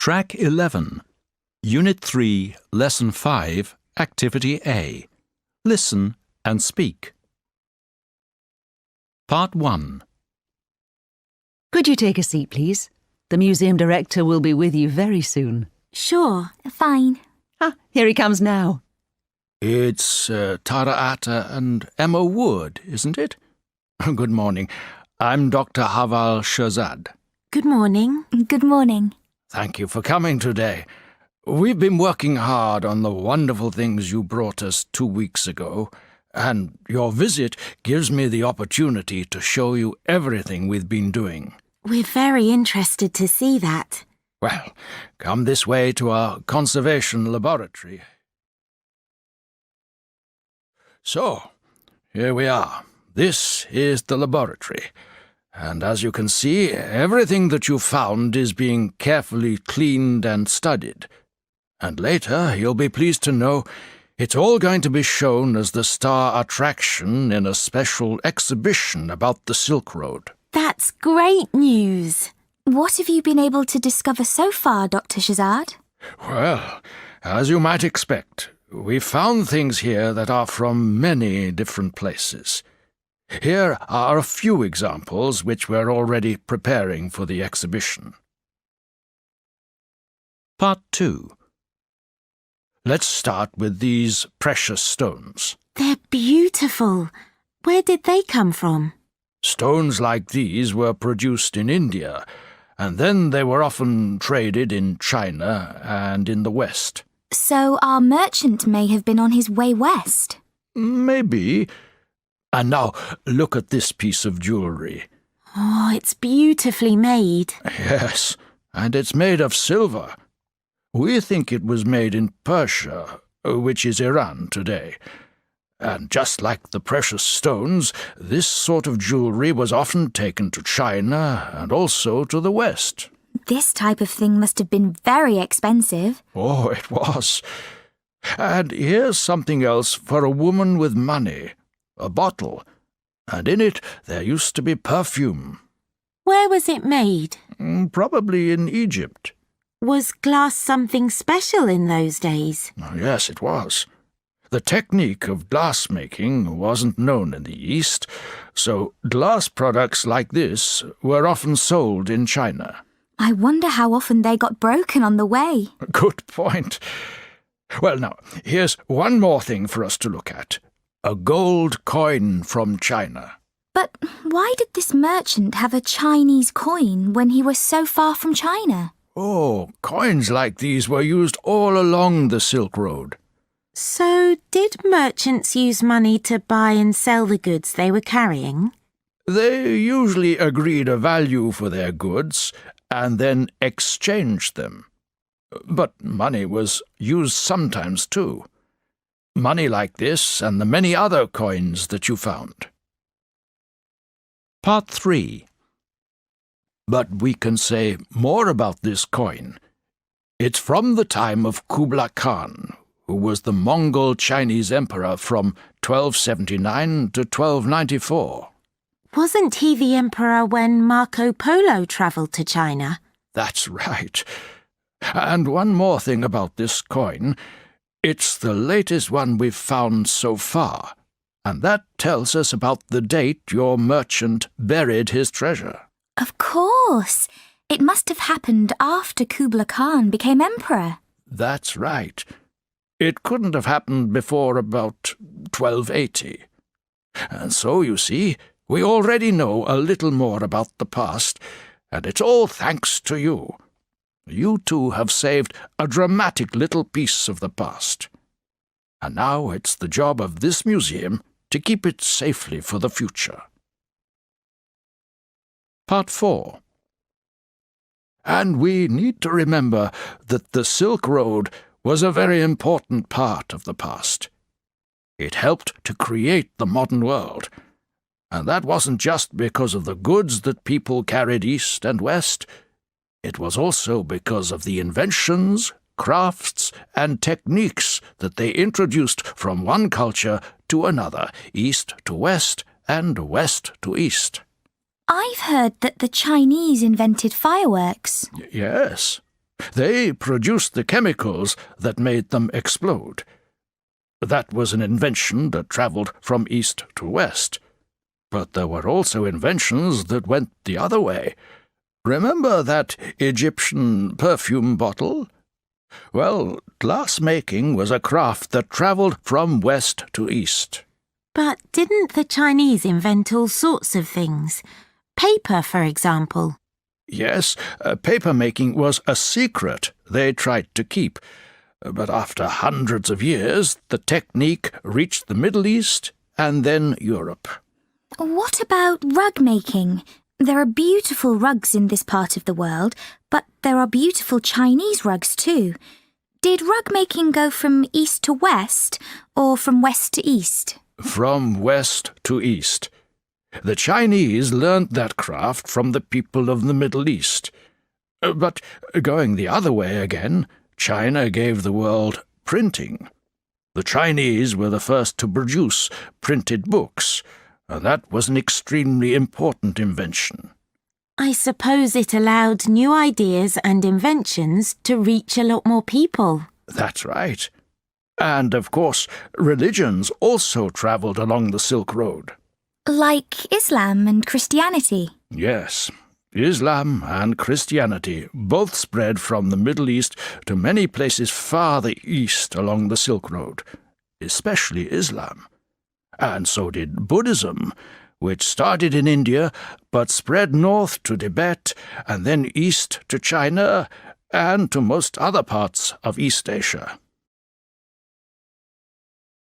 Track 11, Unit 3, Lesson 5, Activity A. Listen and speak. Part 1. Could you take a seat, please? The museum director will be with you very soon. Sure, fine. Here he comes now. It's Tara Atta and Emma Wood, isn't it? Good morning. I'm Dr. Haval Shahzad. Good morning. Good morning. Thank you for coming today. We've been working hard on the wonderful things you brought us 2 weeks ago, and your visit gives me the opportunity to show you everything we've been doing. We're very interested to see that. Well, come this way to our conservation laboratory. So, here we are. This is the laboratory. And as you can see, everything that you found is being carefully cleaned and studied. And later, you'll be pleased to know it's all going to be shown as the star attraction in a special exhibition about the Silk Road. That's great news. What have you been able to discover so far, Dr. Shahzad? Well, as you might expect, we've found things here that are from many different places. Here are a few examples which we're already preparing for the exhibition. Part 2. Let's start with these precious stones. They're beautiful. Where did they come from? Stones like these were produced in India, and then they were often traded in China and in the West. So our merchant may have been on his way west. Maybe. And now, look at this piece of jewellery. Oh, it's beautifully made. Yes, and it's made of silver. We think it was made in Persia, which is Iran today. And just like the precious stones, this sort of jewellery was often taken to China and also to the West. This type of thing must have been very expensive. Oh, it was. And here's something else for a woman with money. A bottle, and in it there used to be perfume. Where was it made? Probably in Egypt. Was glass something special in those days? Yes, it was. The technique of glass making wasn't known in the East, so glass products like this were often sold in China. I wonder how often they got broken on the way. Good point. Well, now, here's one more thing for us to look at. A gold coin from China. But why did this merchant have a Chinese coin when he was so far from China? Oh, coins like these were used all along the Silk Road. So, did merchants use money to buy and sell the goods they were carrying? They usually agreed a value for their goods and then exchanged them. But money was used sometimes too. Money like this and the many other coins that you found. Part 3. But we can say more about this coin. It's from the time of Kublai Khan, who was the Mongol Chinese emperor from 1279 to 1294. Wasn't he the emperor when Marco Polo travelled to China? That's right. And one more thing about this coin. It's the latest one we've found so far, and that tells us about the date your merchant buried his treasure. Of course. It must have happened after Kublai Khan became emperor. That's right. It couldn't have happened before about 1280. And so, you see, we already know a little more about the past, and it's all thanks to you. You two have saved a dramatic little piece of the past. And now it's the job of this museum to keep it safely for the future. Part 4. And we need to remember that the Silk Road was a very important part of the past. It helped to create the modern world. And that wasn't just because of the goods that people carried east and west. It was also because of the inventions, crafts, and techniques that they introduced from one culture to another, east to west and west to east. I've heard that the Chinese invented fireworks. Yes. They produced the chemicals that made them explode. That was an invention that travelled from east to west. But there were also inventions that went the other way. Remember that Egyptian perfume bottle? Well, glass-making was a craft that travelled from west to east. But didn't the Chinese invent all sorts of things? Paper, for example. Yes, paper-making was a secret they tried to keep. But after hundreds of years, the technique reached the Middle East and then Europe. What about rug making? There are beautiful rugs in this part of the world, but there are beautiful Chinese rugs too. Did rug making go from east to west, or from west to east? From west to east. The Chinese learnt that craft from the people of the Middle East. But going the other way again, China gave the world printing. The Chinese were the first to produce printed books, and that was an extremely important invention. I suppose it allowed new ideas and inventions to reach a lot more people. That's right. And, of course, religions also travelled along the Silk Road. Like Islam and Christianity? Yes. Islam and Christianity both spread from the Middle East to many places farther east along the Silk Road, especially Islam. And so did Buddhism, which started in India but spread north to Tibet and then east to China and to most other parts of East Asia.